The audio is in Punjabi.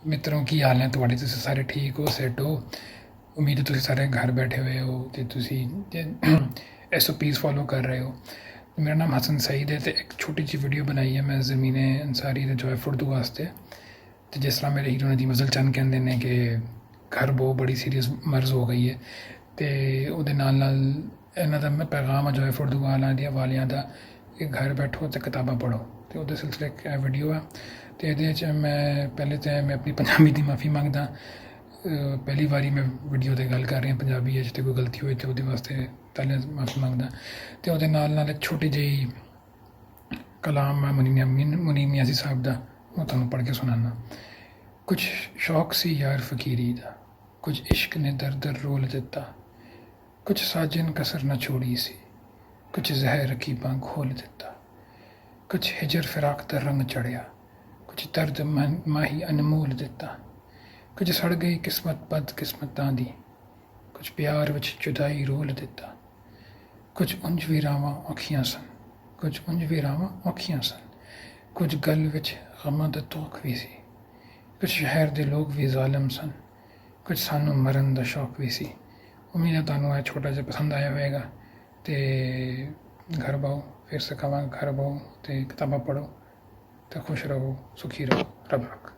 ਮਿੱਤਰੋ ਕੀ ਹਾਲ ਨੇ ਤੁਹਾਡੇ? ਤੁਸੀਂ ਸਾਰੇ ਠੀਕ ਹੋ, ਸੈੱਟ ਹੋ? ਉਮੀਦ ਹੈ ਤੁਸੀਂ ਸਾਰੇ ਘਰ ਬੈਠੇ ਹੋਏ ਹੋ ਤੇ ਤੁਸੀਂ SOPs ਫੋਲੋ ਕਰ ਰਹੇ ਹੋ। ਮੇਰਾ ਨਾਮ ਹਸਨ ਸਈਦ ਹੈ ਤੇ ਇੱਕ ਛੋਟੀ ਜਿਹੀ ਵੀਡੀਓ ਬਣਾਈ ਹੈ ਮੈਂ ਜ਼ਮੀਨੇ ਅੰਸਾਰੀ ਦੇ ਜੋਇਫੁਰ ਤੋਂ ਵਾਸਤੇ। ਤੇ ਜਿਸ ਤਰ੍ਹਾਂ ਮੇਰੇ ਹੀਰੋ ਨਦੀਮ ਅਜ਼ਲ ਚੰਦ ਕਹਿੰਦੇ ਨੇ ਕਿ ਘਰ ਬਹੁਤ ਬੜੀ ਸੀਰੀਅਸ ਮਰਜ਼ ਹੋ ਗਈ ਹੈ ਤੇ ਉਹਦੇ ਨਾਲ ਇਹਨਾਂ ਦਾ ਮੈਂ ਪੈਗਾਮ ਆ ਜੋਇਫੁਰ ਵਾਲਿਆਂ ਦਾ ਕਿ ਘਰ ਬੈਠੋ ਤੇ ਕਿਤਾਬਾਂ ਪੜ੍ਹੋ। ਤੇ ਉਹਦੇ ਸਿਲਸਿਲੇ ਇੱਕ ਇਹ ਵੀਡੀਓ ਆ ਤੇ ਇਹਦੇ 'ਚ ਮੈਂ ਪਹਿਲੇ ਤਾਂ ਮੈਂ ਆਪਣੀ ਪੰਜਾਬੀ ਦੀ ਮਾਫੀ ਮੰਗਦਾ। ਪਹਿਲੀ ਵਾਰੀ ਮੈਂ ਵੀਡੀਓ 'ਤੇ ਗੱਲ ਕਰ ਰਿਹਾ ਪੰਜਾਬੀ 'ਚ, ਤੇ ਕੋਈ ਗਲਤੀ ਹੋਏ ਤਾਂ ਉਹਦੇ ਵਾਸਤੇ ਪਹਿਲੇ ਮਾਫੀ ਮੰਗਦਾ। ਤੇ ਉਹਦੇ ਨਾਲ ਇੱਕ ਛੋਟੀ ਜਿਹੀ ਕਲਾਮ ਹੈ ਮੁਨੀਮ ਨਿਆਜ਼ੀ ਸਾਹਿਬ ਦਾ, ਉਹ ਤੁਹਾਨੂੰ ਪੜ੍ਹ ਕੇ ਸੁਣਾਉਣਾ। ਕੁਝ ਸ਼ੌਕ ਸੀ ਯਾਰ ਫਕੀਰੀ ਦਾ, ਕੁਝ ਇਸ਼ਕ ਨੇ ਦਰ ਦਰ ਰੋਲ ਦਿੱਤਾ, ਕੁਝ ਸਾਜਨ ਕਸਰ ਨਾ ਛੋੜੀ ਸੀ, ਕੁਝ ਜ਼ਹਿਰ ਰੱਖੀ ਬਾਂਗ ਖੋਲ ਦਿੱਤਾ, ਕੁਝ ਹਿਜਰ ਫਿਰਾਕ ਦਾ ਰੰਗ ਚੜਿਆ, ਕੁਝ ਦਰਦ ਮਾਹੀ ਅਨਮੋਲ ਦਿੱਤਾ, ਕੁਝ ਸੜ ਗਈ ਕਿਸਮਤ ਬਦ ਕਿਸਮਤਾਂ ਦੀ, ਕੁਝ ਪਿਆਰ ਵਿੱਚ ਜੁਦਾਈ ਰੋਲ ਦਿੱਤਾ, ਕੁਝ ਉਂਝ ਵੀ ਰਾਵਾਂ ਔਖੀਆਂ ਸਨ, ਕੁਝ ਉਂਝ ਵੀ ਰਾਵਾਂ ਔਖੀਆਂ ਸਨ, ਕੁਝ ਗਲ ਵਿੱਚ ਗਮਾਂ ਦਾ ਤੋਖ ਵੀ ਸੀ, ਕੁਝ ਸ਼ਹਿਰ ਦੇ ਲੋਕ ਵੀ ਜ਼ਾਲਮ ਸਨ, ਕੁਝ ਸਾਨੂੰ ਮਰਨ ਦਾ ਸ਼ੌਕ ਵੀ ਸੀ। ਉਮੀਦ ਹੈ ਤੁਹਾਨੂੰ ਇਹ ਛੋਟਾ ਜਿਹਾ ਪਸੰਦ ਆਇਆ ਹੋਵੇਗਾ। ਤੇ ਘਰ ਬਾਓ, ਫਿਰ ਸੇ ਕਹਾਂਗਾ ਘਰ ਬਾਓ ਤੇ ਕਿਤਾਬਾਂ ਪੜ੍ਹੋ ਤੇ ਖੁਸ਼ ਰਹੋ, ਸੁਖੀ ਰਹੋ, ਰੱਬ ਰੱਖ।